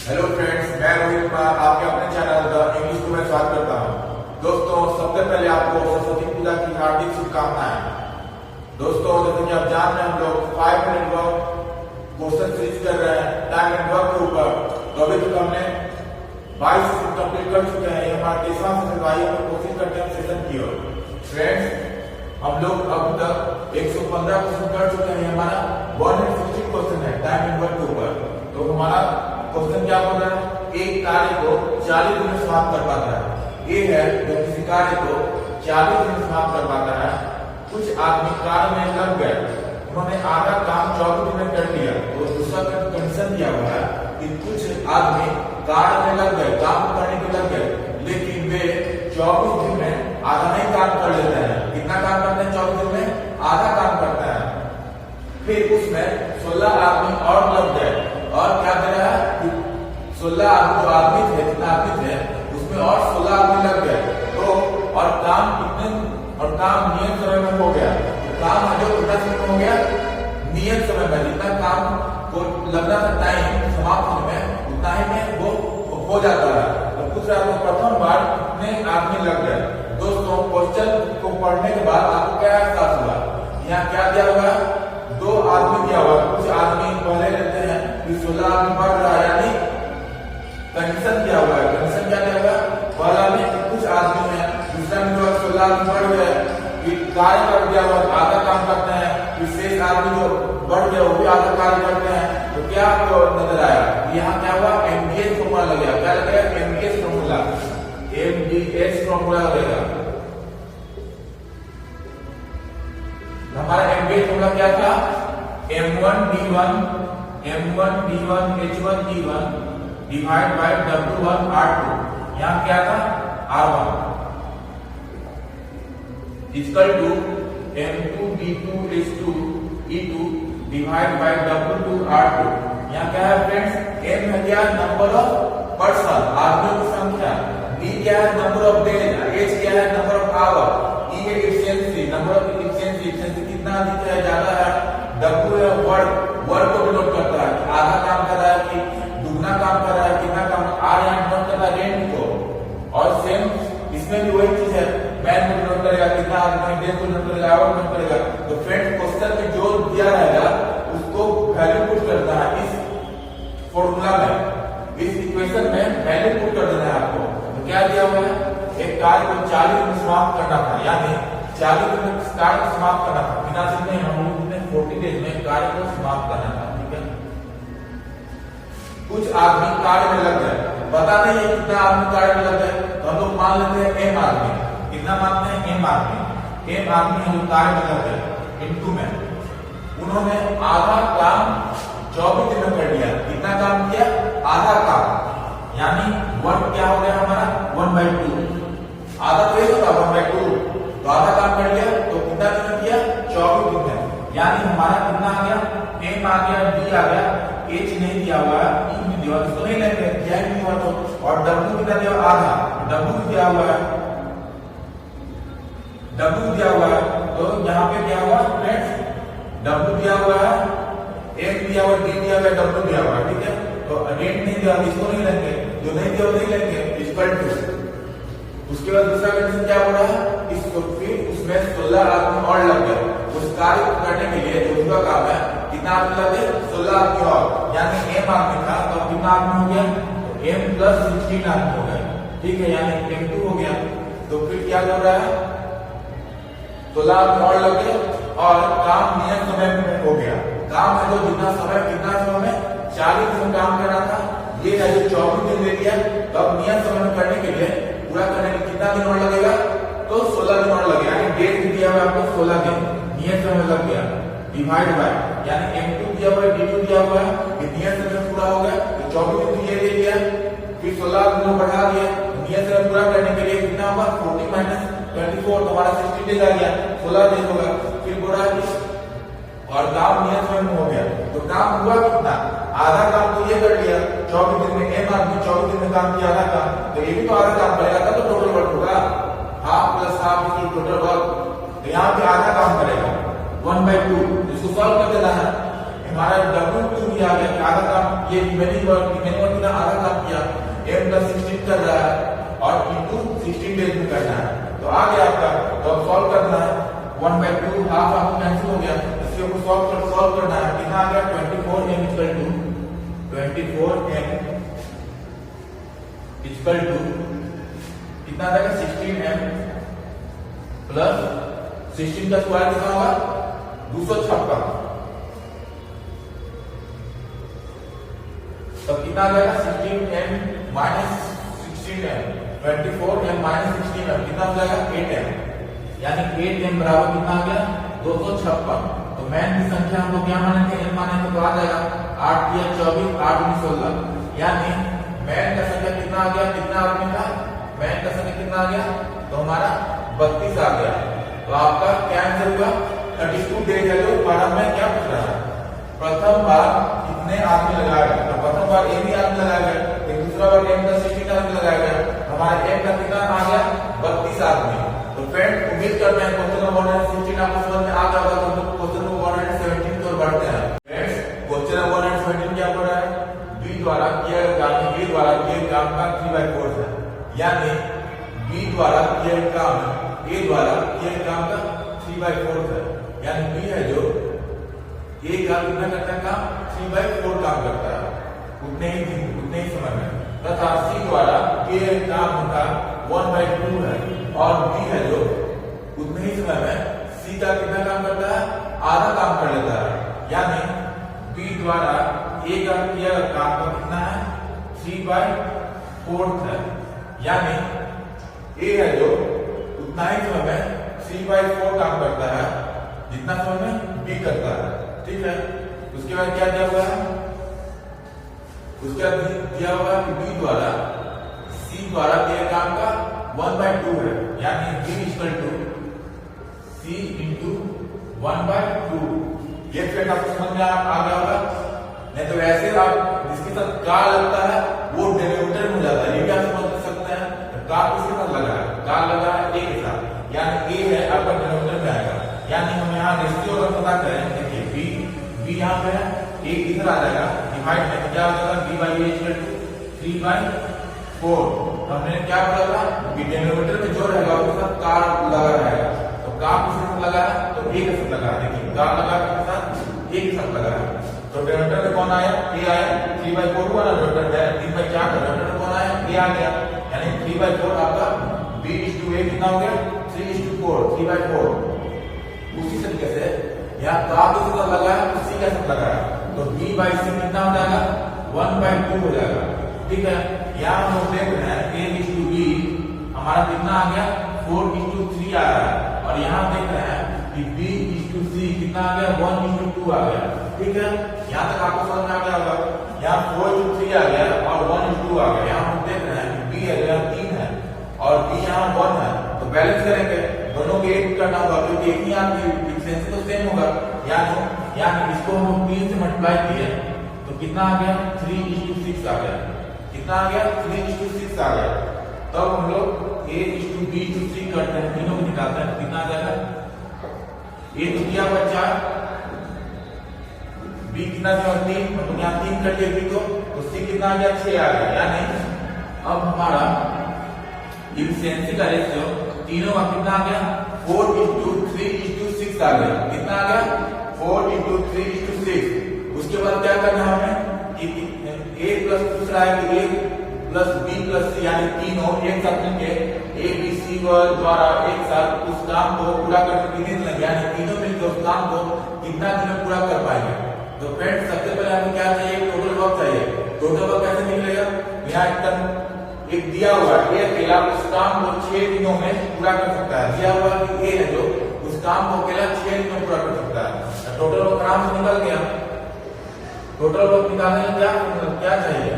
Hello friends, मैं रोहित कुमार आपके अपने चैनल द इंग्लिश में स्वागत करता हूं। दोस्तों, सबसे पहले आपको सरस्वती पूजा की हार्दिक शुभकामनाएं। दोस्तों, जैसे कि आप जान रहे हैं, हम लोग 5 मिनट वर्क क्वेश्चन सीरीज कर रहे हैं टाइम एंड वर्क के ऊपर। तो अभी तक हमने 22 सेशन कंप्लीट कर चुके हैं। ये हमारा 3वां सेशन है। हम कोशिश करते हैं सेशन की ओर। फ्रेंड्स, हम लोग अब तक 115 क्वेश्चन कर चुके हैं। हमारा 150 क्वेश्चन है टाइम एंड वर्क के ऊपर। तो हमारा क्वेश्चन क्या बोल रहा है? एक कार्य को 40 दिन में समाप्त कर पाता है। ये है जब किसी कार्य को 40 दिन में समाप्त कर पाता है। कुछ आदमी कार्य में लग गए, उन्होंने आधा काम 24 दिन में कर लिया। तो दूसरा कंडीशन दिया हुआ है कि कुछ आदमी कार्य में लग गए, काम करने के लग गए, लेकिन वे 24 दिन में आधा नहीं काम कर लेते हैं। कितना काम करते हैं? 24 दिन में आधा काम करते हैं। फिर उसमें 16 आदमी और लग गए, और क्या दे रहा है कि 16 आदमी जो आदमी थे, जितना आदमी थे, उसमें और 16 आदमी लग गए। तो और काम कितने, और काम नियत समय में हो गया। तो काम है जो कितना समय में हो गया? नियत समय में। जितना काम को लगना था टाइम समाप्त होने में, उतना ही में वो हो जाता है। तो पूछ रहा है प्रथम बार कितने आदमी लग गए। दोस्तों, क्वेश्चन को पढ़ने के बाद आपको क्या एहसास हुआ? यहाँ क्या दिया हुआ है? 2 आदमी दिया हुआ। कुछ आदमी पहले लेते हैं कि 16 आदमी बढ़ रहा है, यानी कंडीशन दिया हुआ है। कंडीशन क्या दिया हुआ है? पहला में कुछ आदमी है, दूसरा में 16 आदमी बढ़ गए, कार्य कर दिया हुआ, आधा काम करते हैं। विशेष आदमी जो बढ़ गया वो भी आधा कार्य करते हैं। तो क्या आपको नजर आया? यहाँ क्या हुआ? एमडीएस फॉर्मूला लग गया। क्या लगेगा? MDS formula. एमडीएस फॉर्मूला लगेगा। हमारा एमडीएस फॉर्मूला क्या था? M1 D1 H1 D1 divide by W1 R2। यहाँ क्या था? R1 equal to M2 D2 H2 E2 divide by W2 R2। यहाँ क्या है फ्रेंड्स? M है क्या? नंबर ऑफ पर्सन, आदमियों की संख्या। D क्या है? Number of days. H क्या है? Number of hour. E है efficiency, number of efficiency. Efficiency कितना अधिक है, ज्यादा है। W है वर्क को डिनोट करता है, आधा काम कर रहा है कि दुगना काम कर रहा है, कितना काम। R यहाँ डिनोट करता है रेंट को। और सेम इसमें भी वही चीज है, मैन को डिनोट करेगा, कितना आदमी डेज को डिनोट करेगा, आवर डिनोट करेगा। तो फ्रेंड्स, क्वेश्चन में जो दिया रहेगा उसको वैल्यू पुट करना है इस फॉर्मूला में, इस इक्वेशन में वैल्यू पुट कर देना है आपको। तो क्या दिया हुआ है? एक कार्य को 40 दिन में समाप्त करना था, यानी 40 दिन में कार्य को समाप्त करना था। बिना दिन में हम लोग 40 डेज में कार्य को समाप्त करना था। ठीक है। कुछ आदमी कार्य में लग गए, पता नहीं है कितना आदमी कार्य में लग गए, तो हम लोग मान लेते हैं M आदमी। कितना मानते हैं? M आदमी। M आदमी है जो कार्य में लग गए। इनटू में उन्होंने आधा काम 24 दिन में कर लिया। कितना काम किया? आधा काम, यानी 1 क्या हो गया हमारा? 1/2। आधा तो ये होता 1/2। तो आधा काम कर लिया, तो कितना दिन में किया? 24 दिन में। यानी हमारा कितना आ गया? M आ गया, D आ गया, H नहीं दिया हुआ है, E नहीं दिया हुआ, इसको नहीं लेंगे, क्या नहीं हुआ तो। और W कितना दिया? आधा। W दिया हुआ है, W दिया हुआ है। तो यहाँ पे क्या हुआ फ्रेंड्स? W दिया हुआ है, M दिया हुआ, D दिया हुआ, W दिया हुआ है। ठीक है। तो रेंट नहीं दिया, इसको नहीं लेंगे, जो नहीं दिया वो नहीं लेंगे। इक्वल टू उसके बाद दूसरा कंडीशन क्या हो रहा है? इसको फिर उसमें 16 आदमी और लग गए। उस कार्य को करने के लिए जो उनका काम है, कितना आदमी लगे? 16 आदमी और, यानी M आदमी था तो कितना आदमी हो गया? M + 16 आदमी हो गए। ठीक है, यानी M2 हो गया। तो फिर क्या हो रहा है? 16 आदमी और लग गए और काम नियत समय में हो गया। काम है जो जितना समय, कितना समय में 40 दिन काम करना था, ये है जो 24 दिन ले लिया। तो अब नियत समय में करने के लिए, पूरा करने में कितना दिन और लगेगा? तो 16 दिन और लगेगा। यानी डेट दिया हुआ आपको 16 दिन, नियत समय लग गया। डिवाइड बाय, यानी M2 दिया हुआ है, D2 दिया हुआ है, ये नियत समय पूरा हो गया। तो 24 दिन ये ले लिया, फिर 16 दिन बढ़ा दिया। नियत समय पूरा करने के लिए कितना होगा? 40 - 24, हमारा 60 डेज आ गया, 16 दिन होगा। फिर बढ़ा दिया और काम नियत समय में हो गया। तो काम हुआ कितना? आधा काम तो ये कर लिया 24 दिन में। M आदमी 24 दिन में काम किया आधा काम, तो ये भी तो आधा काम करेगा, तब तो टोटल वर्क होगा। Half plus half equal total work. तो यहाँ पे आधा काम करेगा 1/2। इसको सॉल्व कर देना है। हमारा W2 भी आ गया, आधा काम ये रिमेनिंग वर्क कितना आधा काम किया, m प्लस 16 कर रहा है और इंटू 16 डेज में करना है। तो आ गया आपका, तो अब सॉल्व करना है, 1/2 हाफ हाफ कैंसिल हो गया, इसके ऊपर सॉल्व करना है, कितना आ गया 24m इक्वल टू कितना आ जाएगा 16m प्लस 16 का स्क्वायर कितना होगा 256, तो कितना आ जाएगा 16m minus 16m 24m minus 16m कितना हो जाएगा 8m, यानी 8m बराबर कितना आ गया 256। तो मैन की संख्या हम लोग क्या मानेंगे n मानेंगे तो आ जाएगा 8 या 24 8 19 16, यानी मैन का संख्या कितना आ गया, कितना आदमी था मैन का संख्या कितना आ गया, तो हमारा 32 आ गया। तो आपका क्या आंसर हुआ 32 डेज है। जो पारा में क्या पूछ रहा है, प्रथम बार कितने आदमी लगाया गया, तो प्रथम बार m ही आदमी लगाया गया, फिर दूसरा बार m का 16 आदमी लगाया गया, हमारे m का कितना आ गया 32 आदमी। तो फ्रेंड उम्मीद करते हैं क्वेश्चन नंबर 116 आपको समझ में आ गया होगा। तो क्वेश्चन नंबर 117 की ओर बढ़ते हैं। फ्रेंड्स क्वेश्चन नंबर 117 क्या पढ़ा है, b द्वारा किया गया काम a द्वारा किए काम का 3/4 है, यानी b द्वारा किया गया काम a द्वारा किए काम का 3/4 है, यानी b है जो a का कितना करता है काम 3/4 काम करता है उतने ही समय में, तथा c द्वारा किए गए काम का 1/2 है, और b है जो उतने ही समय में c का कितना काम करता है आधा काम कर लेता है, यानी b द्वारा a का किया गया काम का कितना है 3/4 है, यानी a है जो उतना ही समय में 3/4 काम करता है जितना समय में b करता है। ठीक है, उसके बाद क्या दिया हुआ है, उसके बाद दिया हुआ है कि b द्वारा c द्वारा किए काम का 1/2 है, यानी b equal to c into 1/2। ये फिर आपको समझ में आ गया होगा, नहीं तो ऐसे आप जिसके साथ का लगता है वो डेरिवेटिव में हो जाता है, ये भी आप समझ सकते हैं। का किसके साथ लगा है, का लगा है a के साथ, यानी a है आपका डेरिवेटिव में आएगा, यानी हम यहाँ रेशियो अगर पता करें, देखिए b यहाँ पे है, a इधर आ जाएगा, डिवाइड में क्या हो जाएगा b/a इक्वल टू 3/4। हमने क्या बोला था कि डेनोमिनेटर में जो रहेगा उसके साथ का लगा रहेगा, तो का किसके साथ लगा है तो a के साथ लगा है, देखिए का लगा के साथ a के साथ लगा है, तो डेनोमिनेटर में कौन आया a आया, 3/4 वाला डेनोमिनेटर है, 3/4 का डेनोमिनेटर कौन आया a आ गया, यानी 3/4 आपका b/a कितना हो गया 3/4 3/4। उसी तरीके से यहाँ का के साथ लगा है तो c के साथ लगा है, तो b/c कितना हो जाएगा 1/2 हो जाएगा। ठीक है, यहाँ हम लोग देख रहे हैं a/b हमारा कितना आ गया 4:3 आ रहा है, और यहाँ देख रहे हैं कि b/c कितना आ गया 1:2 आ गया। ठीक है, यहाँ तक आपको समझ में आ गया होगा, यहाँ 4:3 आ गया और 1:2 आ गया। यहाँ हम देख रहे हैं कि b है यहाँ 3 है और b यहाँ 1 है, तो बैलेंस करेंगे, दोनों को एक करना होगा क्योंकि एक ही आपकी एफिशिएंसी तो सेम होगा, यानी इसको हम 3 से मल्टीप्लाई किए तो कितना आ गया 3:6 आ गया, कितना आ गया 3:6 आ गया। तब हम लोग a/b/c करते हैं, तीनों को निकालते हैं, कितना आ जाएगा a तो दिया हुआ 4, b कितना दिया 3, तो यहाँ 3 कर दिए b को, तो c कितना आ गया 6 आ गया, यानी अब हमारा एफिशिएंसी का रेशियो तीनों का कितना आ गया 4:3:6 आ गया, कितना आ गया 4:3:6। उसके बाद क्या करना है हमें कि a प्लस दूसरा है कि a plus b plus c, यानी तीनों एक साथ मिलके a b c द्वारा एक साथ उस काम को पूरा करने के दिन लगे, यानी तीनों मिलकर उस काम को कितना दिन में पूरा कर पाएंगे। तो फ्रेंड्स सबसे पहले हमें क्या चाहिए टोटल वर्क चाहिए। टोटल वर्क कैसे निकलेगा, यहाँ एक दिया हुआ है अकेला उस काम को 6 दिनों में पूरा कर सकता है, दिया हुआ कि a है जो उस काम को अकेला 6 दिनों में पूरा कर सकता है। टोटल वर्क आराम से निकल गया। टोटल वर्क निकालने में क्या चाहिए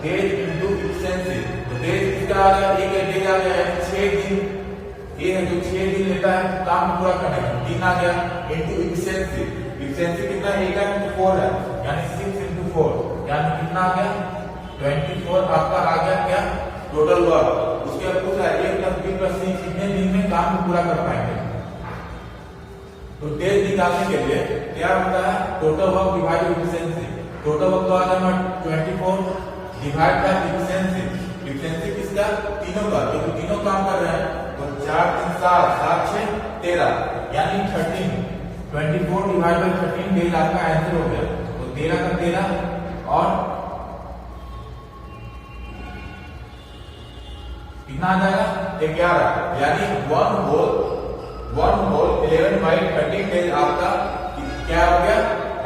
डेज इंटू एफिशिएंसी, तो डेज किसका आ गया एक डेज आ गया 6 दिन, ये है जो 6 दिन लेता है काम पूरा करने में, 3 आ गया इंटू एफिशिएंसी, एफिशिएंसी कितना a का 4 है, यानी 6 इंटू 4, यानी कितना आ गया 24 आपका आ गया क्या टोटल वर्क। उसके बाद पूछा a plus b plus c कितने दिन में काम पूरा कर पाएंगे। तो डेज निकालने के लिए क्या होता है, total work divide efficiency. Total work तो आ गया 24 डिवाइड बाय एफिशिएंसी। एफिशिएंसी किसका, तीनों का, क्योंकि तीनों काम कर रहे हैं। तो 4 3 7 7 6 13 यानी 13। 24 डिवाइड बाय 13 डेज आपका आंसर हो गया। तो 13 का 13 और कितना आ जाएगा 11, यानी 1 होल 11 बाई 13 डेज आपका क्या हो गया,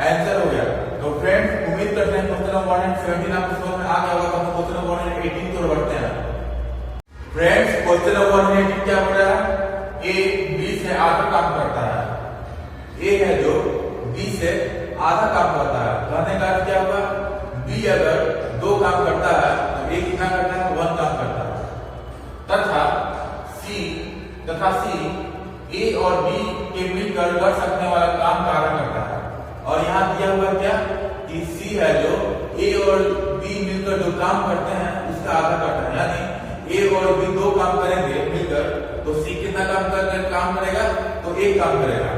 आंसर हो गया। तो फ्रेंड्स उम्मीद करते हैं क्वेश्चन नंबर 117 आपको समझ में आ गया होगा। तो क्वेश्चन नंबर 118 की ओर बढ़ते हैं। फ्रेंड्स क्वेश्चन नंबर 118 क्या बोल रहा है, ए बी से आधा काम करता है। ए है जो बी से आधा काम करता है। कहने का अर्थ क्या होगा, बी अगर 2 काम करता है तो ए कितना करता है, 1 काम करता है। तथा सी ए और बी के मिलकर कर सकने वाला काम कार्य करता है। और यहाँ दिया हुआ क्या कि सी है जो ए और बी मिलकर जो काम करते हैं उसका आधा करता है। यानी ए और बी 2 काम करेंगे मिलकर, तो सी कितना काम करेगा, तो 1 काम करेगा।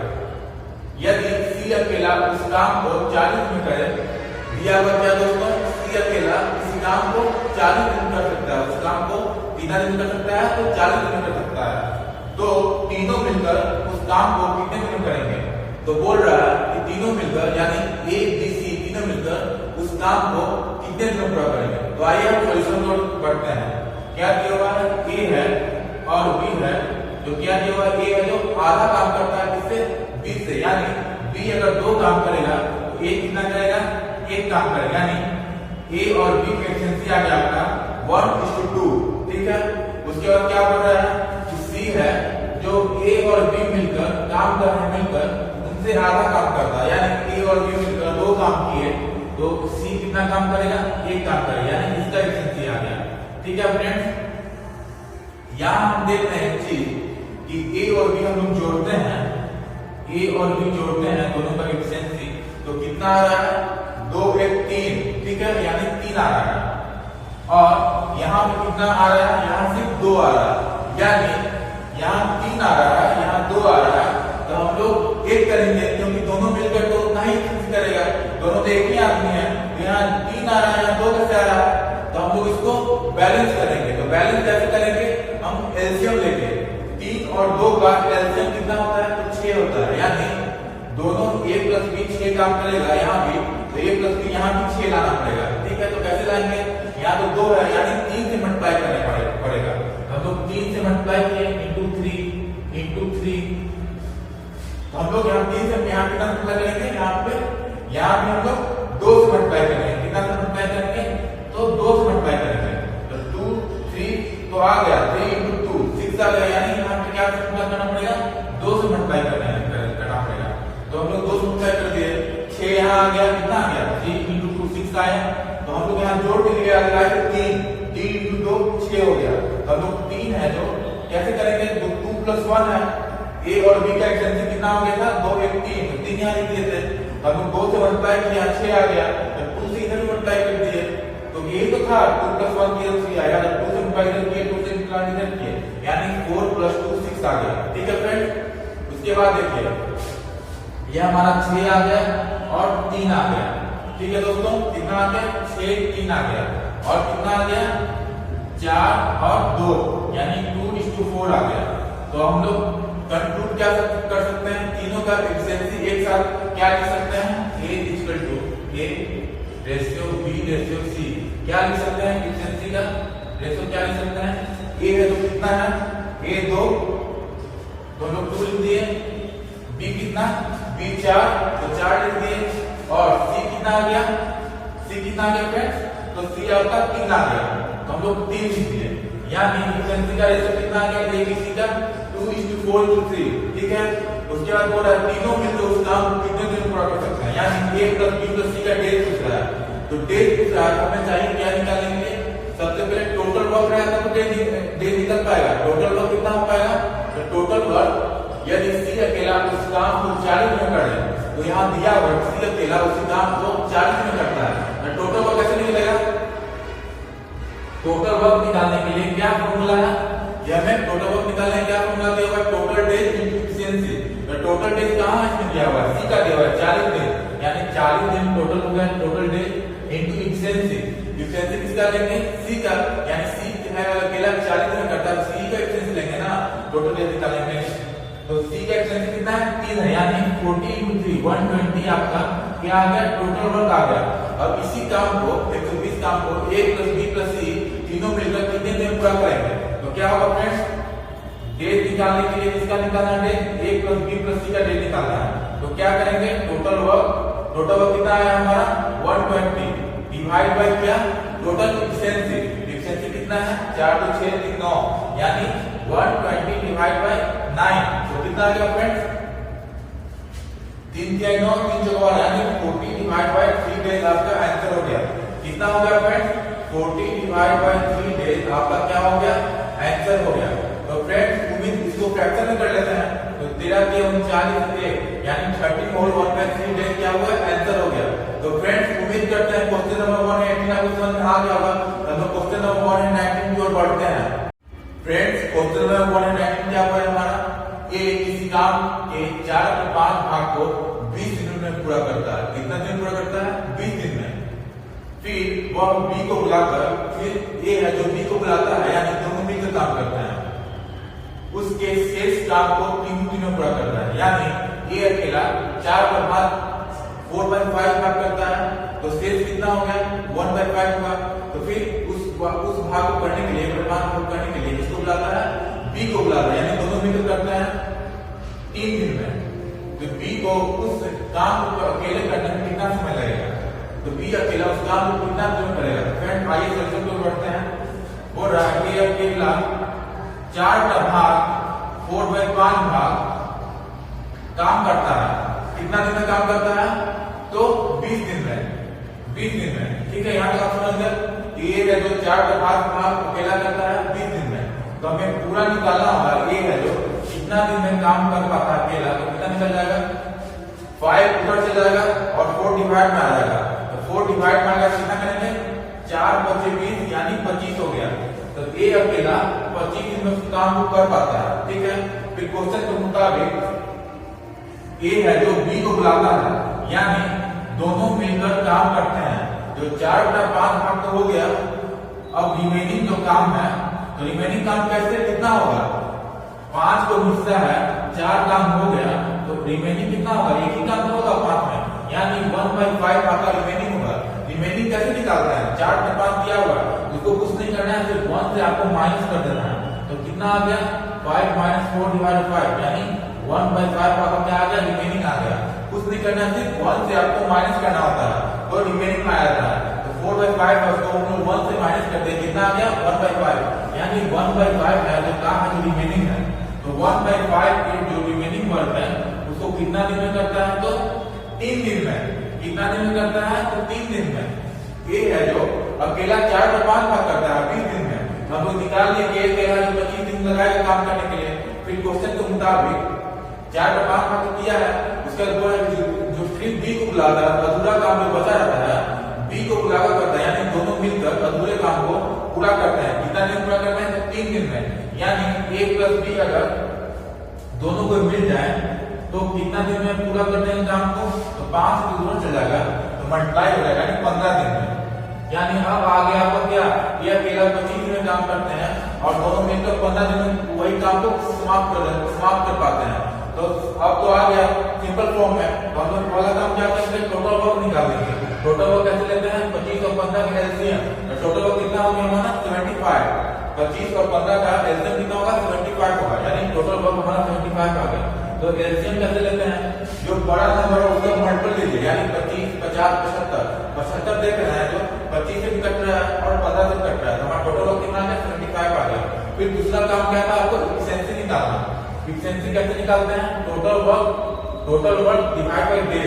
यदि सी अकेला उस काम को 40 में करे, दिया हुआ क्या दोस्तों, सी अकेला इस काम को 40 दिन कर सकता है। उस काम को कितना दिन कर सकता है, तो 40 दिन कर सकता है। तो तीनों मिलकर उस काम को कितने दिन में करेंगे, तो बोल रहा है कि तीनों मिलकर यानी ए बी सी तीनों मिलकर उस काम को कितने दिन में पूरा करेंगे। तो आइए हम सॉल्यूशन को पढ़ते हैं। क्या दिया हुआ है, ए है और बी है। जो क्या दिया हुआ है, ए है जो आधा काम करता है किससे, बी से। यानी बी अगर 2 काम करेगा तो ए कितना करेगा, 1 काम करेगा। यानी ए और बी की एफिशिएंसी आ गया आपका 1:2। ठीक है। उसके बाद क्या बोल रहा है कि सी है जो ए और बी मिलकर काम कर रहे हैं, मिलकर उनसे आधा काम करता है। यानी ए और बी मिलकर 2 काम किए तो सी कितना काम करेगा, 1 काम करेगा। यानी इसका एफिशिएंसी आ गया। ठीक है फ्रेंड्स, यहाँ हम देखते हैं एक चीज कि ए और बी हम लोग जोड़ते हैं, ए और बी जोड़ते हैं दोनों का एफिशिएंसी, तो कितना आ रहा है, 2 1 3। ठीक है, यानी 3 आ रहा है। और यहाँ पे कितना आ रहा है, यहाँ सिर्फ 2 आ रहा है। यानी यहाँ 3 आ रहा है, यहाँ 2 आ रहा है। तो हम लोग 1 करेंगे, क्योंकि दोनों मिलकर तो उतना ही करेगा, दोनों तो एक ही आदमी है। तो यहाँ 3 आ रहा है, यहाँ 2 कैसे आ रहा है, तो हम लोग इसको बैलेंस करेंगे। तो बैलेंस कैसे करेंगे, हम एलसीएम लेंगे। 3 और 2 का एलसीएम कितना होता है, तो 6 होता है। यानी दोनों a + b 6 काम करेगा यहाँ भी, तो a + b यहाँ भी 6 लाना पड़ेगा। ठीक है, तो कैसे लाएंगे, यहाँ तो 2 है यानी 3 से मल्टीप्लाई करने पड़ेगा। हम लोग 3 से मल्टीप्लाई किए इंटू 3 तो हम लोग यहाँ 3 से यहाँ कितना मल्टीप्लाई करेंगे, यहाँ पे हम लोग 2 से मल्टीप्लाई करेंगे। कितना से मल्टीप्लाई करेंगे, तो 2 से मल्टीप्लाई करेंगे। तो 2 3 तो आ गया, 3 × 2 6 आ गया। यानी यहाँ पे क्या मल्टीप्लाई करना पड़ेगा, 2 से मल्टीप्लाई करना पड़ेगा। तो हम लोग 2 से मल्टीप्लाई कर दिए, 6 यहाँ आ गया, कितना आ गया, 3 × 2 6 आया। तो हम लोग यहाँ जोड़ के लिए आगे आए 3 × 2 6 हो गया। हम लोग 3 है जो कैसे करेंगे, 2 + 1 है। ए और बी का एफिशिएंसी कितना हो गया था, 2 1 3। तो 3 यहाँ लिख दिए थे, हम लोग 2 से मल्टीप्लाई किया, 6 आ गया। तो 2 से इधर मल्टीप्लाई कर दिए, तो यही तो था 2 + 1 किया 3 आया। 2 से मल्टीप्लाई किए, 2 से मल्टीप्लाई इधर किए, यानी 4 + 2 6 आ गया। ठीक है फ्रेंड्स, उसके बाद देखिए यह हमारा 6 आ गया और 3 आ गया। ठीक है दोस्तों, कितना आ गया, 6 3 आ गया। और कितना आ गया, 4 और 2 यानी 2:4 आ गया। तो हम लोग कंक्लूड क्या कर सकते हैं, तीनों का एफिशिएंसी एक साथ क्या लिख सकते हैं, A = A ratio B ratio C। क्या लिख सकते हैं, एफिशिएंसी का रेशियो क्या लिख सकते हैं, A है तो कितना है, A 2 तो लोग 2 लिख दिए, B कितना, B 4 तो 4 लिख दिए। और C कितना आ गया, C कितना आ गया फ्रेंड्स, तो C आपका 3 आ गया। तो हम लोग 3 लिख दिए। यानी एफिशिएंसी का रेशियो कितना आ गया, ABC का 2:4:3। ठीक है, उसके बाद बोल रहा है तीनों मिलकर उस काम को कितने दिन पूरा कर सकते हैं। यानी A + B + C का डेज पूछ रहा है। तो डेज पूछ रहा है, हमें चाहिए क्या निकालेंगे, सबसे पहले टोटल वर्क रहेगा तो डेज निकल पाएगा। टोटल वर्क कितना हो पाएगा, तो टोटल वर्क यदि C अकेला उस काम को 40 में करे, तो यहाँ दिया हुआ C अकेला उस काम को 40 में करता है, तो टोटल वर्क कैसे निकलेगा। टोटल वर्क निकालने के लिए क्या फॉर्मूला है, ये हमें टोटल वर्क निकालने क्या फॉर्मूला दिया हुआ है, टोटल डेज इंटू एफिशिएंसी। तो टोटल डेज कहाँ है, दिया हुआ है, सी का दिया हुआ है 40 दिन, यानी 40 दिन टोटल हो गया, total day into efficiency. Efficiency किसका लेंगे? सी का, यानी सी है अकेला 40 दिन करता है, सी का एफिशिएंसी लेंगे ना, टोटल डे निकालेंगे। तो सी का एफिशिएंसी कितना है? 3 है, यानी 40 × 3 120 आपका क्या आ गया? टोटल वर्क आ गया। अब इसी काम को 120 काम को a + b + c तीनों मिलकर कितने दिन में पूरा करेंगे? तो क्या होगा फ्रेंड्स? डे निकालने के लिए किसका निकालना है? डे a + b + c का डे निकालना है। तो क्या करेंगे? टोटल वर्क कितना आया हमारा? 120 डिवाइड बाय क्या? Total efficiency. एफिशिएंसी कितना है? 4 × 6 = 9, यानी 120 डिवाइड बाय 9। तो कितना आ गया फ्रेंड्स? 3 × 9 3 × यानी 40 डिवाइड बाय 3 डेज आपका आंसर हो गया। कितना हो गया फ्रेंड्स? 40 डिवाइड बाय 3 डेज आपका क्या हो गया? आंसर हो गया। तो फ्रेंड्स उम्मीद इसको फ्रैक्शन में कर लेते हैं। तो 13 के 39 यानी 30 होल 1/3 डेज क्या हुआ? आंसर हो गया। तो फ्रेंड्स उम्मीद करते हैं क्वेश्चन नंबर 118 आपको समझ में आ गया होगा। तो हम क्वेश्चन नंबर 119 की ओर बढ़ते हैं। फ्रेंड्स क्वेश्चन नंबर 119 क्या हुआ है हमारा? ए किसी काम के 4 के 5 भाग को 20 दिन में पूरा करता है। कितना दिन पूरा करता है? 20 दिन में। फिर वह बी को बुलाकर, फिर ए है जो बी को बुलाता है, यानी दोनों मिलकर काम करते हैं, उसके शेष काम को 3 दिन में पूरा करता है। यानी ए अकेला 4 पर भाग 4/5 भाग करता है, तो शेष कितना हो गया? 1/5 होगा। तो फिर उस भाग को करने के लिए, भाग को करने के लिए किसको बुलाता है? बी को बुलाता है, यानी दोनों मिलकर करते हैं 3 दिन में। तो बी को उस काम को अकेले करने में कितना समय लगेगा? तो बी अकेला उस काम को कितना दिन में करेगा? फ्रेंड आइए सॉल्यूशन को बढ़ते हैं। बोल रहा है कि अकेला 4 का भाग 4/5 भाग काम करता है। कितना दिन में काम करता है? तो 20 दिन में। 20 दिन में, ठीक है। यहाँ तक आप समझ गए। ए है जो 4 का भाग अकेला करता है 20 दिन में। तो हमें पूरा निकालना होगा। ए है जो कितना दिन में काम कर पाता है अकेला, तो कितना निकल जाएगा? 5 ऊपर से जाएगा और 4 डिवाइड में आ जाएगा। तो 4 डिवाइड में आएगा, कितना करेंगे? 4 × 5 = 20, यानी 25 हो गया। तो ए अकेला 25 दिन में उस काम को कर पाता है, ठीक है। फिर क्वेश्चन के मुताबिक ए है जो बी को बुलाता है, यानी दोनों मिलकर काम करते हैं। जो 4 × 5 भाग तो हो गया। अब रिमेनिंग जो काम है, तो रिमेनिंग काम कैसे कितना होगा? 5 को हिस्सा है, 4 काम हो गया, तो रिमेनिंग कितना होगा? एक ही काम होगा 5 में, यानी 1/5 आपका रिमेनिंग होगा। रिमेनिंग कैसे निकालते हैं? 4 × 5 दिया हुआ है, उसको कुछ नहीं करना है, सिर्फ 1 से आपको माइनस कर देना है। तो कितना आ गया? 5 - 4 / 5, यानी 1/5 आपका क्या आ गया? रिमेनिंग आ गया। कुछ नहीं करना है, सिर्फ 1 से आपको माइनस करना होता है, तो रिमेनिंग में आ जाता है। तो 4/5 उसको 1 से माइनस कर दे, कितना आ गया? 1/5, यानी 1/5 है जो काम है, जो रिमेनिंग है। तो 1/5 के जो रिमेनिंग वर्क है उसको कितना दिन में करता है? तो 3 दिन में। कितना दिन में करता है? तो 3 दिन में। ए है जो अकेला 4 × 5 भाग करता है 20 दिन में। हम लोग निकाल लिए कि ए जो 25 दिन लगाएगा काम करने के लिए। फिर क्वेश्चन के मुताबिक 4 × 5 भाग किया है, उसके बाद जो फिर बी को बुलाता है, अधूरा काम जो बचा रहता है बी को बुलाकर करता है, यानी दोनों मिलकर अधूरे काम को पूरा करते हैं। कितना दिन पूरा करते हैं? तो 3 दिन में। यानी a + b अगर दोनों को मिल जाए तो कितना दिन में पूरा करते हैं काम को? तो 5 से दूर चला जाएगा, तो मल्टीप्लाई हो जाएगा, यानी 15 दिन में। यानी अब आ गया आपका क्या? ये अकेला 25 दिन में काम करते हैं और दोनों मिलकर 15 दिन में वही काम को समाप्त कर पाते हैं। तो अब तो आ गया सिंपल फॉर्म में। तो हम लोग वाला काम क्या करते हैं? टोटल वर्क निकाल देंगे। टोटल वर्क कैसे लेते हैं? 25 और 15 का एलसीएम। तो टोटल वर्क कितना हो गया हमारा? 75। 25 और 15 का एलसीएम कितना होगा? 75 होगा, यानी टोटल वर्क हमारा 75 आ गया। तो एलसीएम कैसे लेते हैं? जो बड़ा नंबर है उसका मल्टीपल लीजिए, यानी 25, 50, 75। 75 देख रहे हैं तो 25 से भी कट रहा है और 15 से कट रहा है, तो हमारा टोटल वर्क कितना है? 75 आ गया। फिर दूसरा काम क्या था? आपको एफिशिएंसी निकालना। एफिशिएंसी कैसे निकालते हैं? Total work divide by day.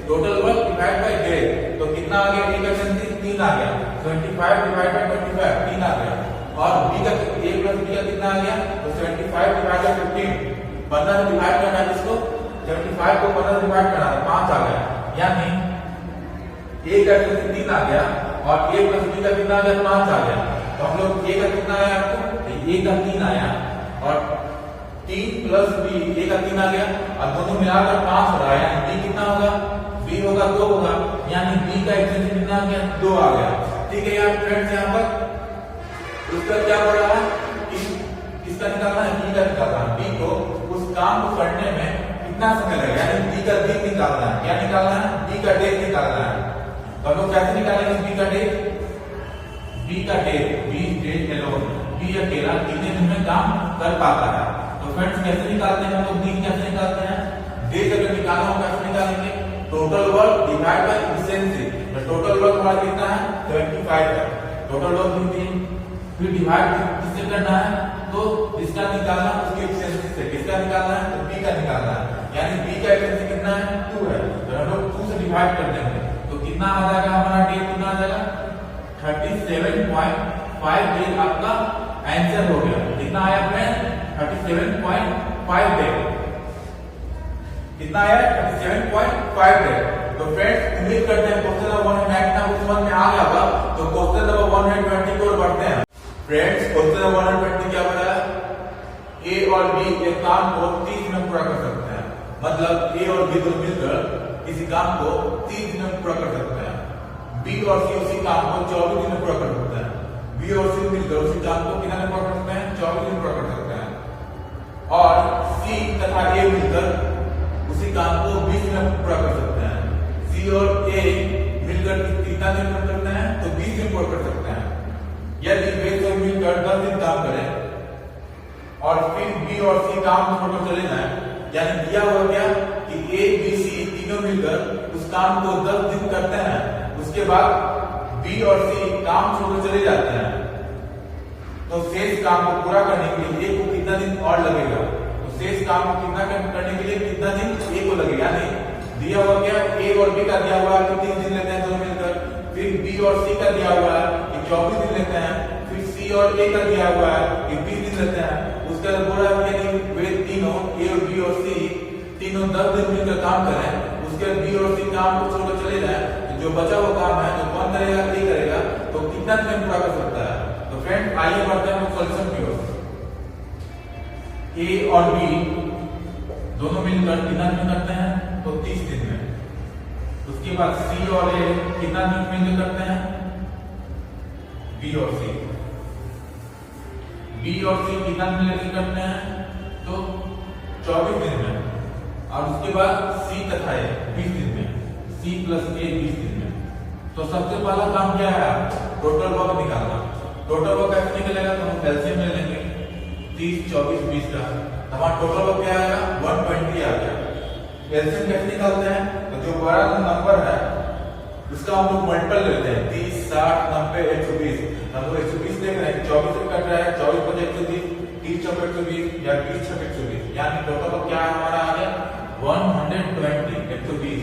Total work divide by day, तो कितना आ गया? एफिशिएंसी 3 आ गया। 25 डिवाइड बाय 25 3 आ गया। और बी का a + b का कितना आ गया? तो 75 डिवाइड बाय 15। 15 से डिवाइड करना है जिसको, 75 को 15 से डिवाइड करना है, 5 आ गया। यानी a का 3 आ गया और a + b का कितना आ गया? 5 आ गया। तो हम लोग a का कितना आया आपको? a का 3 आया और 3 3 प्लस बी, ए का 3 आ गया और दोनों मिलाकर 5 हो रहा है, यानी बी कितना होगा, बी होगा 2 होगा, यानी बी का एक्सटेंशन कितना आ गया, 2 आ गया। ठीक है यार फ्रेंड्स, यहाँ पर उसका क्या हो रहा है, किसका निकालना है, बी का निकालना है। बी को उस काम को करने में कितना समय लगेगा, यानी बी का दिन निकालना है। क्या निकालना है, बी का डेट निकालना है। तो हम लोग कैसे निकालेंगे बी का डेट, बी का date, B date alone, B अकेला कितने दिन में काम कर पाता है। तो फ्रेंड्स कैसे निकालते हैं हम लोग, बी कैसे निकालते हैं, डेट अगर निकालना हो कैसे निकालेंगे, total work divide by efficiency. तो टोटल वर्क हमारा कितना है, 75 है, टोटल वर्क कितनी, फिर डिवाइड किससे करना है, तो इसका निकालना उसकी एफिशिएंसी से, किसका निकालना है, तो बी का निकालना है, यानी बी का एफिशिएंसी कितना है, 2 है, तो हम लोग 2 से डिवाइड कर देंगे, तो कितना आ जाएगा हमारा डेट, कितना आ जाएगा 37.5 आपका आंसर हो गया। कितना आया फ्रेंड, 37.5 डे, कितना आया 37.5 डे। तो फ्रेंड्स उम्मीद करते हैं क्वेश्चन नंबर 109 समझ में आ गया होगा। तो क्वेश्चन नंबर 120 को बढ़ते हैं। फ्रेंड्स क्वेश्चन नंबर 120 क्या बताया, ए और बी एक काम को 30 दिन में पूरा कर सकते हैं, मतलब ए और बी दोनों मिलकर किसी काम को 30 दिन में पूरा कर सकते हैं। बी और सी उसी काम को 24 दिन में पूरा कर सकते हैं। बी और सी मिलकर उसी काम को कितना दिन पूरा कर सकते हैं, 24 दिन पूरा कर सकते हैं। और सी तथा ए मिलकर उसी काम को 20 दिन में पूरा कर सकते हैं। सी और ए मिलकर कितना दिन पूरा करते हैं, तो 20 दिन पूरा कर सकते हैं। यदि वे सब मिलकर 10 दिन काम करें और फिर बी और सी काम छोड़कर चले जाएं, यानी दिया हुआ क्या कि ए बी सी तीनों मिलकर उस काम को 10 दिन करते हैं, उसके बाद बी और सी काम छोड़कर चले जाते हैं, तो शेष काम को पूरा करने के लिए ए को कितना दिन और लगेगा, तो शेष काम को कितना करने के लिए कितना दिन ए को लगेगा, यानी दिया हुआ क्या, ए और बी का दिया हुआ है कि 3 दिन लेते हैं दोनों मिलकर, फिर बी और सी का दिया हुआ है कि 24 दिन लेते हैं, फिर सी और ए का दिया हुआ है कि 20 दिन लेते हैं, उसके बाद बोला यानी वे तीनों ए और बी और सी तीनों 10 दिन मिलकर काम करें, उसके बाद बी और सी काम को छोड़कर चले जाएं, जो बचा हुआ काम है जो कौन करेगा, ए करेगा, तो कितना दिन पूरा कर सकता है। तो फ्रेंड आइए बढ़ते हैं सॉल्यूशन की ओर। ए और बी दोनों मिलकर कितना दिन करते हैं, तो 30 दिन में। उसके बाद सी और ए कितना दिन मिलकर करते हैं, बी और सी, बी और सी कितना दिन मिलकर करते हैं, तो 24 दिन में। और उसके बाद सी तथा ए 20 दिन में, सी प्लस ए 20 दिन में। तो सबसे पहला काम क्या है, टोटल वर्क निकालना। टोटल वर्क कैसे निकलेगा, तो हम एलसीएम ले लेंगे 30 24 20 का, हमारा टोटल वर्क क्या आएगा 120 आ गया। एलसीएम कैसे निकालते हैं, तो जो बड़ा नंबर है उसका हम लोग मल्टीपल लेते हैं, 30 60 90 120। हम लोग 120 देख रहे हैं, 24 से कट रहा है, 24 5 120, 30 6 120 या 20 6 120, यानी टोटल वर्क क्या है हमारा आ गया 120 120।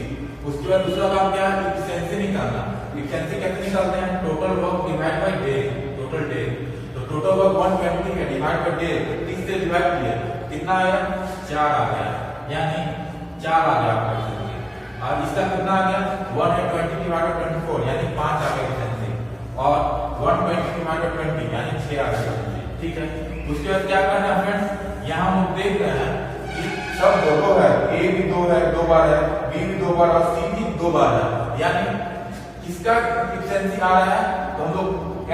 उसके बाद दूसरा काम क्या है, एफिशिएंसी निकालना। एफिशिएंसी कैसे निकालते हैं, total work divide by day, total day. तो टोटल वर्क 120 है, डिवाइड बाय डे 30 से डिवाइड किया, कितना आया 4 आ गया, यानी 4 आ गया आपका। और इसका कितना आ गया 120 डिवाइड बाय 24, यानी 5 आ गया एफिशिएंसी, और 120 डिवाइड बाय 20 यानी 6 आ गया। ठीक है, उसके बाद क्या करना है फ्रेंड्स, यहाँ हम देख रहे हैं सब दो है, ए भी 2 है 2 बार है, बी भी 2 बार और सी भी 2 बार है, यानी किसका एफिशिएंसी आ रहा है, तो हम लोग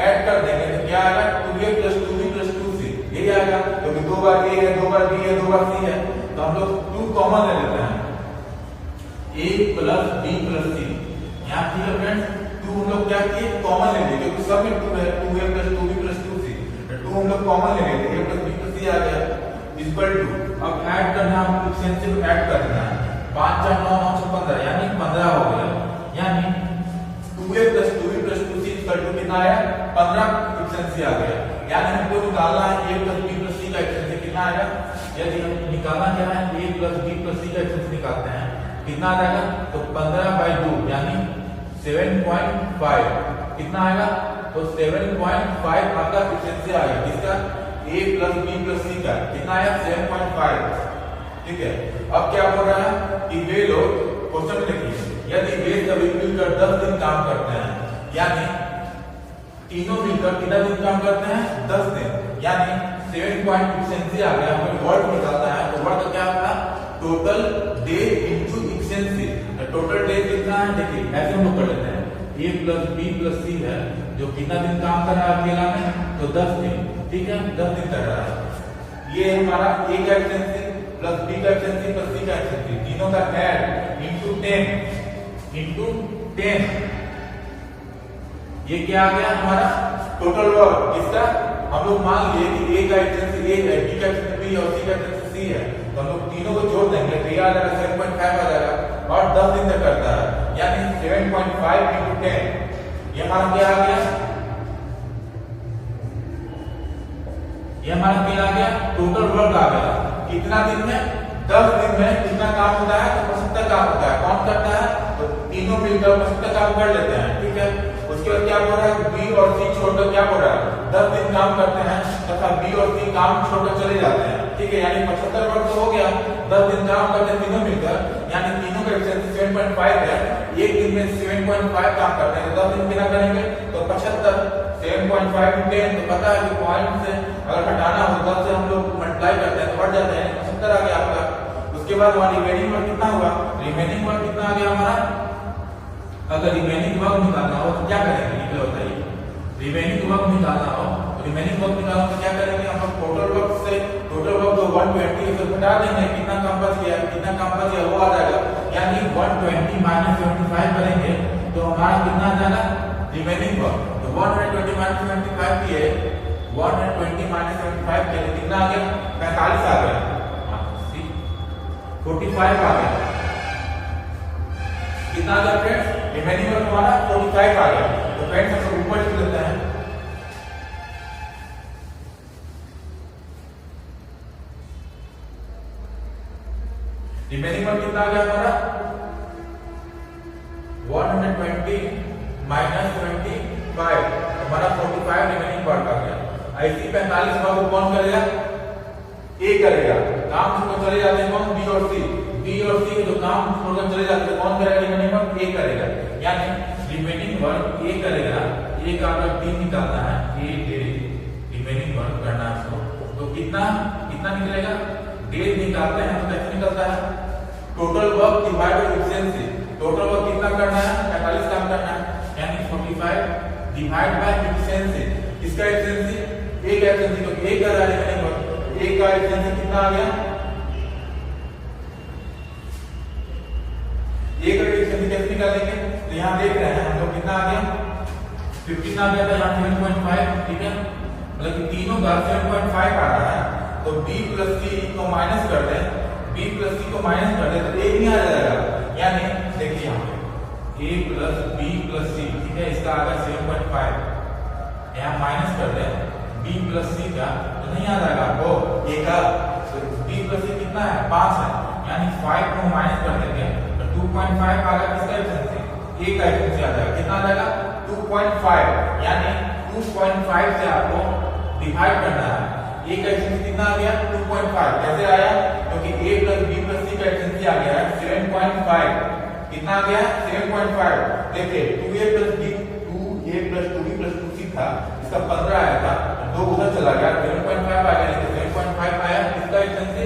ऐड कर देंगे, तो क्या आएगा 2a + 2b + 2c, ये आएगा, क्योंकि 2 बार ए है 2 बार बी है 2 बार सी है, तो हम लोग 2 कॉमन ले लेते हैं, a + b + c। यहाँ ठीक है फ्रेंड्स, 2 हम लोग क्या किए कॉमन ले लिए, क्योंकि सब में 2 है, 2a + 2b + 2c, तो 2 हम लोग कॉमन ले लेते हैं, a + b + c आ गया इक्वल टू, अब ऐड करना है, एफिशिएंसी को ऐड करना है, 5 4 9 9 6 15 यानी 15 हो गया, यानी 2a + 2b + 2c equal to कितना आया 15 एफिशिएंसी आ गया। यानी हमको निकालना है a + b + c का एफिशिएंसी कितना आएगा, यदि हम निकालना क्या है a + b + c का एफिशिएंसी निकालते हैं कितना आ जाएगा, तो 15/2 यानी 7.5 कितना आएगा, तो 7.5 आपका एफिशिएंसी आएगा, किसका a + b + c का कितना आया 7.5। ठीक है, अब क्या हो रहा है कि वे लोग क्वेश्चन में लिखिए, यदि वे सभी मिलकर 10 दिन काम करते हैं, यानी तीनों मिलकर कितना दिन काम करते हैं 10 दिन, यानी 7 पॉइंट इफिशिएंसी आ गया, हमें वर्क निकालना है। तो वर्क क्या था, total day into efficiency. Total day कितना है, देखिए ऐसे हम लोग कर लेते हैं, a plus b plus c है, जो कितना दिन काम कर रहा है अकेला में, तो 10 दिन, ठीक है, 10 दिन कर रहा है। ये हमारा a का एफिशिएंसी प्लस b का एफिशिएंसी प्लस c का एफिशिएंसी, तीनों का ऐड इनटू 10, ये क्या आ गया हमारा टोटल वर्क। इसका हम लोग मान लिए कि a का एफिशिएंसी a है, b का एफिशिएंसी b और c का एफिशिएंसी c है, तो हम लोग तीनों को जोड़ देंगे तो ये आ जाएगा 7.5 आ जाएगा, और 10 दिन तक करता है, यानी 7.5 into 10, ये हमारा क्या आ गया, ये हमारा क्या आ गया, टोटल वर्क आ गया। कितना दिन में, 10 दिन में कितना काम होता है, तो 75 काम होता है। कौन करता है, तो तीनों मिलकर 75 काम कर लेते हैं, ठीक है। उसके बाद क्या हो रहा है, बी और सी छोड़कर क्या हो रहा है, 10 दिन काम करते हैं तथा बी और सी काम छोड़कर चले जाते हैं, ठीक है, यानी 75 वर्क तो हो गया, 10 दिन काम करते हैं तीनों मिलकर, यानी तीनों का एफिशिएंसी 7.5 है। एक दिन में 7.5 काम करते हैं, 10 दिन कितना करेंगे, तो 75, 7.5 into 10, तो पता है कि पॉइंट से अगर हटाना हो 10 से हम लोग मल्टीप्लाई करते हैं तो बढ़ जाते हैं, 75 आ गया आपका। उसके बाद हमारा रिमेनिंग वर्क कितना हुआ, रिमेनिंग वर्क कितना आ गया हमारा, अगर रिमेनिंग वर्क निकालना हो तो क्या करेंगे, ये बताइए, रिमेनिंग वर्क निकालना हो, रिमेनिंग वर्क निकालना तो क्या करेंगे, हम लोग टोटल वर्क से, टोटल वर्क तो 120 से घटा देंगे, कितना काम बच गया, कितना काम बच गया वो आ जाएगा, यानी 120 माइनस 75 करेंगे तो हमारा कितना आ जाएगा, रिमेनिंग वर्क। तो 120 माइनस 75 किए, 120 माइनस 75 के लिए कितना आ गया, 45 आ गया, 45 आ गया, कितना आ गया फ्रेंड्स, रिमेनिंग वर्क हमारा 45 आ गया। तो फ्रेंड्स हम लोग ऊपर लिख लेते हैं, रिमेनिंग वर्क कितना आ गया हमारा, 120 माइनस 25, हमारा 45 रिमेनिंग वर्क आ गया। ऐसी 45 वर्क को कौन करेगा, ए करेगा, काम छोड़ चले जाते हैं कौन, बी और सी, बी और सी जो काम छोड़कर चले जाते हैं कौन करेगा, रिमेनिंग वर्क ए करेगा, यानी रिमेनिंग वर्क ए करेगा। ए का अगर 3 निकालना है, ए डे रिमेनिंग वर्क करना है, तो कितना कितना निकलेगा, डे निकालते हैं तो कैसे निकलता है, total work divide by efficiency, total work कितना करना है, 45 काम करना है, यानी 45 डिवाइड बाय एफिशिएंसी, किसका एफिशिएंसी, ए का एफिशिएंसी, तो ए का रिमेनिंग वर्क, ए का एफिशिएंसी कितना आ गया, ए का एफिशिएंसी कैसे निकालेंगे, तो यहां देख रहे हैं हम लोग कितना आ गया, 15 आ गया था, यहाँ 7.5, ठीक है, मतलब कि तीनों का 7.5 आ रहा है। तो b प्लस c को माइनस कर दें, b प्लस c को माइनस कर दें तो a नहीं आ जाएगा, यानी देखिए यहाँ पे a plus b plus c, ठीक है, इसका आ गया 7.5, यहाँ माइनस कर दें b प्लस c का तो नहीं आ जाएगा आपको a का, तो b प्लस c कितना है, 5 है, यानी 5 को माइनस कर देंगे तो 2.5 आ गया, किसका एफिशिएंसी, a का एफिशिएंसी आ जाएगा, कितना आ जाएगा 2.5, यानी 2.5 से आपको डिवाइड करना है, a का एफिशिएंसी कितना आ गया 2.5, कैसे आया, क्योंकि a plus b plus c का एफिशिएंसी आ गया है 7.5, कितना आ गया 7.5, देखिए 2a plus b 2a plus 2b plus 2c था, इसका 15 आया था, दो उधर चला गया 7.5 आ गया, 7.5 आया, इसका efficiency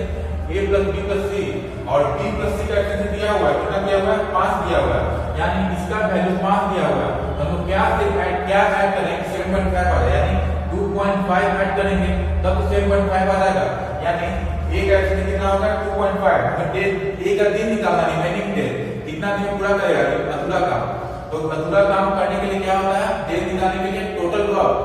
a plus b plus c और b प्लस c का एफिशिएंसी दिया हुआ है, कितना दिया हुआ है 5 दिया हुआ है, यानी इसका वैल्यू 5 दिया हुआ है, तो हम क्या ऐड करेंगे 7.5 आ जाएगा, यानी 2.5 ऐड करेंगे तब 7.5 आ जाएगा, यानी a का एफिशिएंसी कितना होगा 2.5, हमें डे a का दिन निकालना, रिमेनिंग डे कितना दिन पूरा करेगा अधूरा काम, तो अधूरा काम करने के लिए क्या होता है, डे निकालने के लिए टोटल वर्क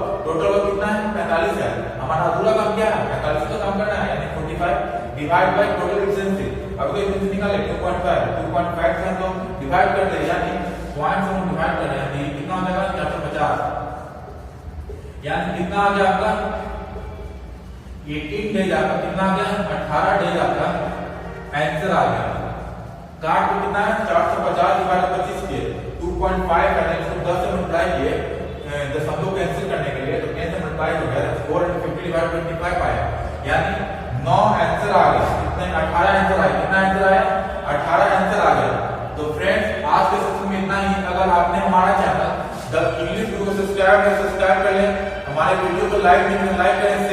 कितना है 45 है, हमारा अधूरा काम क्या है 45 का काम करना है, यानी 45 डिवाइड बाय टोटल एफिशिएंसी, अब तो एफिशिएंसी निकाले 2.5 से हम लोग डिवाइड कर दे, यानी पॉइंट से हम डिवाइड कर रहे हैं, कितना हो जाएगा 450, यानी कितना आ गया आपका 18 डेज, आपका कितना आ गया 18 डेज आपका आंसर आ गया। काट को कितना है 450 डिवाइड बाय 25 किए 2.5 है, इसको 10 से मल्टीप्लाई किए दशमलव कैंसिल करने के लिए, तो 10 से मल्टीप्लाई हो गया 450 डिवाइड बाय 25 आया, यानी 9 आंसर आ गया, कितने 18 आंसर आया, कितना आंसर आया 18 आंसर आ गया। तो फ्रेंड्स आज के सेशन में इतना ही, अगर आपने हमारा चैनल द इंग्लिश गुरु को सब्सक्राइब कर लें, हमारे वीडियो को लाइक करें,